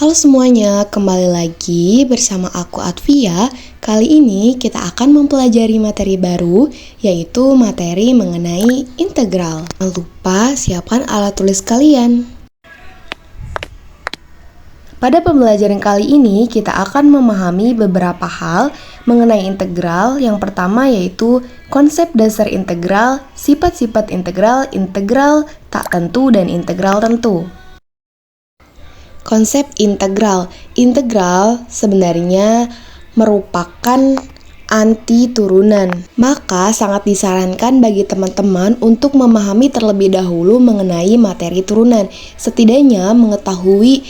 Halo semuanya, kembali lagi bersama aku Atvia. Kali ini kita akan mempelajari materi baru, yaitu materi mengenai integral. Jangan lupa siapkan alat tulis kalian. Pada pembelajaran kali ini, kita akan memahami beberapa hal mengenai integral. Yang pertama yaitu konsep dasar integral, sifat-sifat integral, integral tak tentu, dan integral tentu. Konsep integral. Integral sebenarnya merupakan anti turunan. Maka sangat disarankan bagi teman-teman untuk memahami terlebih dahulu mengenai materi turunan. Setidaknya mengetahui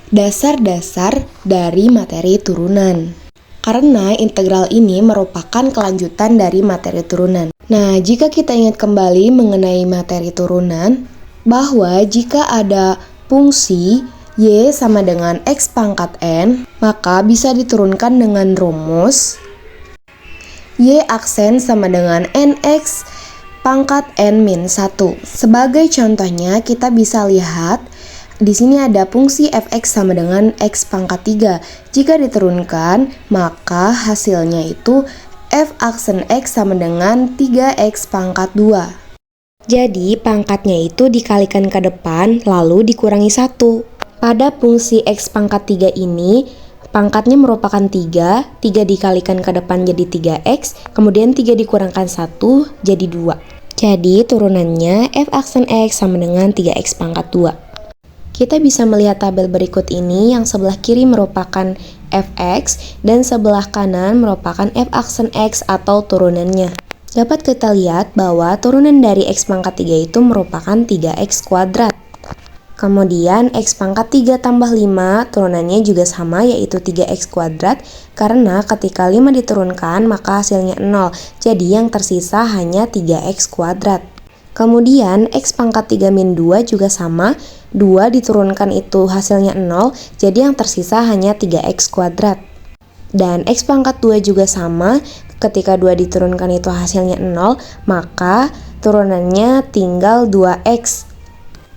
dasar-dasar dari materi turunan. Karena integral ini merupakan kelanjutan dari materi turunan. Nah, jika kita ingat kembali mengenai materi turunan, bahwa jika ada fungsi Y sama dengan X pangkat N, maka bisa diturunkan dengan rumus Y aksen sama dengan NX pangkat N min 1. Sebagai contohnya, kita bisa lihat di sini ada fungsi fx sama dengan X pangkat 3. Jika diturunkan, maka hasilnya itu f aksen X sama dengan 3X pangkat 2. Jadi, pangkatnya itu dikalikan ke depan, lalu dikurangi 1. Pada fungsi X pangkat 3 ini, pangkatnya merupakan 3 dikalikan ke depan jadi 3X, kemudian 3 dikurangkan 1 jadi 2. Jadi turunannya f aksen X sama dengan 3X pangkat 2. Kita bisa melihat tabel berikut ini, yang sebelah kiri merupakan fx dan sebelah kanan merupakan f aksen X atau turunannya. Dapat kita lihat bahwa turunan dari X pangkat 3 itu merupakan 3X kuadrat. Kemudian X pangkat 3 tambah 5 turunannya juga sama, yaitu 3X kuadrat, karena ketika 5 diturunkan maka hasilnya 0, jadi yang tersisa hanya 3X kuadrat. Kemudian X pangkat 3 min 2 juga sama, 2 diturunkan itu hasilnya 0, jadi yang tersisa hanya 3X kuadrat. Dan X pangkat 2 juga sama, ketika 2 diturunkan itu hasilnya 0, maka turunannya tinggal 2X.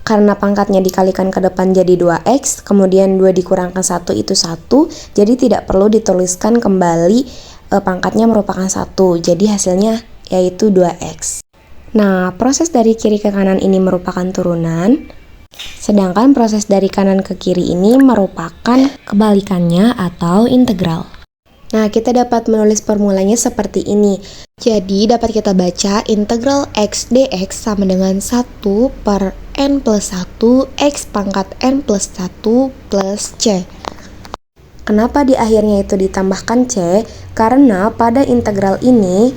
Karena pangkatnya dikalikan ke depan jadi 2X, kemudian 2 dikurangkan 1 itu 1, jadi tidak perlu dituliskan kembali pangkatnya merupakan 1, jadi hasilnya yaitu 2X. Nah, proses dari kiri ke kanan ini merupakan turunan, sedangkan proses dari kanan ke kiri ini merupakan kebalikannya atau integral. Nah, kita dapat menulis formulanya seperti ini. Jadi, dapat kita baca integral X dx sama dengan 1 per N plus 1 X pangkat N plus 1 plus C. Kenapa di akhirnya itu ditambahkan C? Karena pada integral ini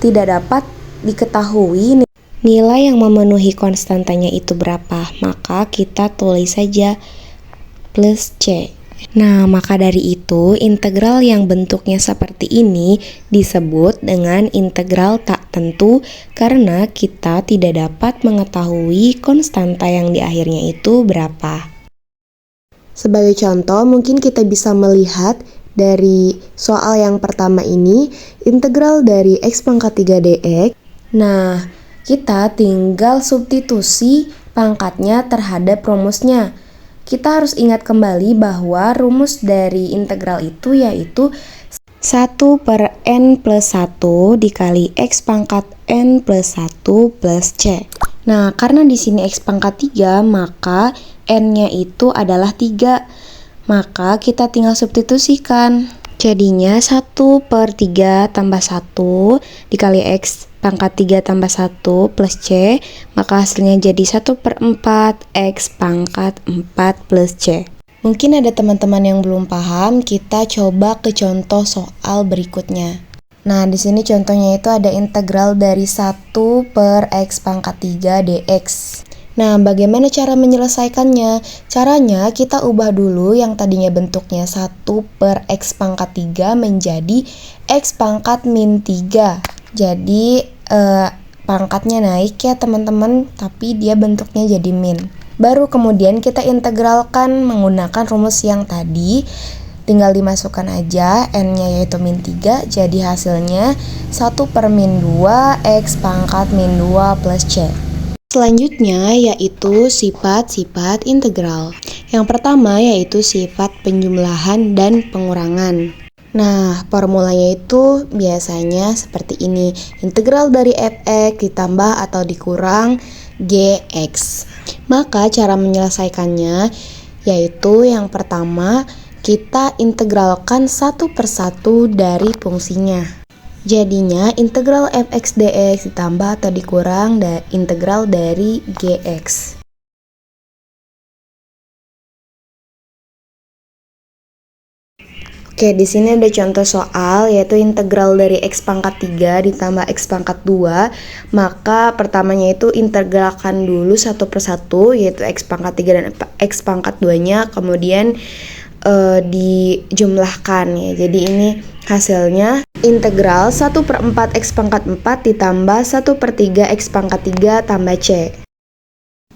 tidak dapat diketahui nilai yang memenuhi konstantanya itu berapa. Maka kita tulis saja plus C. Nah, maka dari itu, integral yang bentuknya seperti ini disebut dengan integral tak tentu karena kita tidak dapat mengetahui konstanta yang di akhirnya itu berapa. Sebagai contoh, mungkin kita bisa melihat dari soal yang pertama ini, integral dari X pangkat 3 dx. Nah, kita tinggal substitusi pangkatnya terhadap rumusnya. Kita harus ingat kembali bahwa rumus dari integral itu yaitu 1 per N plus 1 dikali X pangkat N plus 1 plus C. Nah, karena di sini X pangkat 3, maka N-nya itu adalah 3. Maka kita tinggal substitusikan. Jadinya 1 per 3 tambah 1 dikali X pangkat 3 tambah 1 plus C, maka hasilnya jadi 1 per 4 X pangkat 4 plus C. Mungkin ada teman-teman yang belum paham, kita coba ke contoh soal berikutnya. Nah, di sini contohnya itu ada integral dari 1 per X pangkat 3 dx. Nah, bagaimana cara menyelesaikannya? Caranya kita ubah dulu yang tadinya bentuknya 1 per X pangkat 3 menjadi X pangkat min 3. Jadi pangkatnya naik ya teman-teman, tapi dia bentuknya jadi min. Baru kemudian kita integralkan menggunakan rumus yang tadi. Tinggal dimasukkan aja N-nya yaitu min 3, jadi hasilnya 1 per min 2 X pangkat min 2 plus C. Selanjutnya yaitu sifat-sifat integral. Yang pertama yaitu sifat penjumlahan dan pengurangan. Nah, formulanya itu biasanya seperti ini. Integral dari fx ditambah atau dikurang gx. Maka cara menyelesaikannya yaitu yang pertama kita integralkan satu persatu dari fungsinya. Jadinya integral fx dx ditambah atau dikurang integral dari gx. Oke, di sini ada contoh soal yaitu integral dari x pangkat 3 ditambah x pangkat 2. Maka pertamanya itu integralkan dulu satu persatu yaitu x pangkat 3 dan x pangkat 2-nya, kemudian dijumlahkan ya. Jadi ini hasilnya integral 1/4 x pangkat 4 ditambah 1/3 x pangkat 3 tambah c.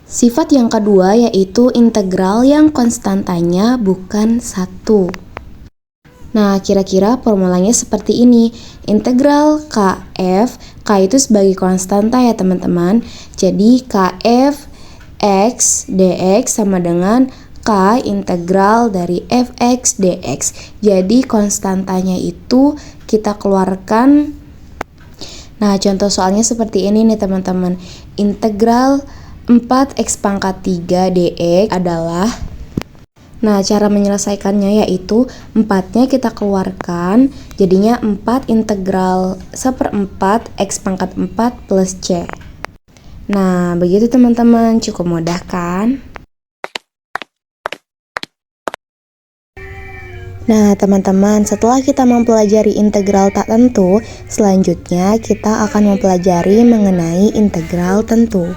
Sifat yang kedua yaitu integral yang konstantanya bukan 1. Nah, kira-kira formulanya seperti ini. Integral kf, k itu sebagai konstanta ya teman-teman. Jadi kf x dx sama dengan k integral dari fx dx. Jadi konstantanya itu kita keluarkan. Nah, contoh soalnya seperti ini nih teman-teman. Integral 4x pangkat 3 dx adalah, nah, cara menyelesaikannya yaitu 4-nya kita keluarkan, jadinya 4 integral 1/4 x pangkat 4 plus c. Nah, begitu teman-teman, cukup mudah kan? Nah, teman-teman, setelah kita mempelajari integral tak tentu, selanjutnya kita akan mempelajari mengenai integral tentu.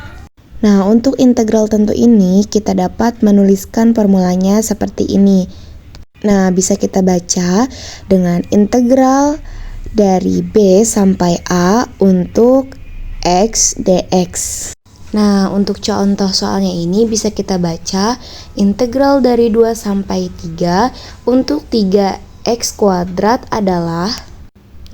Nah, untuk integral tentu ini kita dapat menuliskan formulanya seperti ini. Nah, bisa kita baca dengan integral dari B sampai A untuk x dx. Nah, untuk contoh soalnya ini bisa kita baca integral dari 2 sampai 3 untuk 3x kuadrat adalah.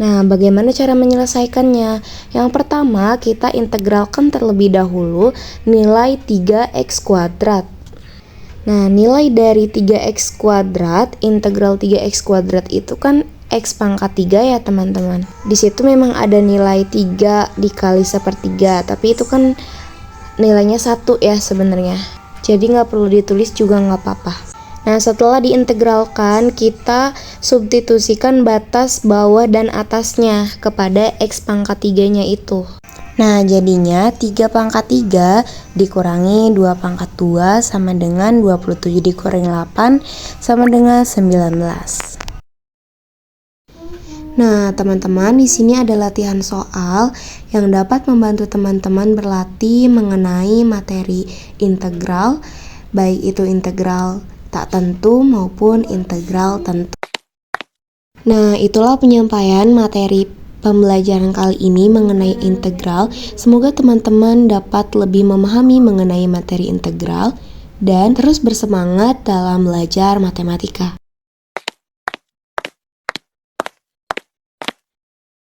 Nah, bagaimana cara menyelesaikannya? Yang pertama, kita integralkan terlebih dahulu nilai 3x kuadrat. Nah, nilai dari 3x kuadrat, integral 3x kuadrat itu kan x pangkat 3 ya teman-teman. Di situ memang ada nilai 3 dikali 1/3, tapi itu kan nilainya 1 ya sebenarnya. Jadi nggak perlu ditulis juga nggak apa-apa. Nah, setelah diintegralkan, kita substitusikan batas bawah dan atasnya kepada x pangkat 3-nya itu. Nah, jadinya 3 pangkat 3 dikurangi 2 pangkat 2 sama dengan 27 dikurangi 8 sama dengan 19. Nah, teman-teman, di sini ada latihan soal yang dapat membantu teman-teman berlatih mengenai materi integral, baik itu integral tak tentu maupun integral tentu. Nah, itulah penyampaian materi pembelajaran kali ini mengenai integral. Semoga teman-teman dapat lebih memahami mengenai materi integral dan terus bersemangat dalam belajar matematika.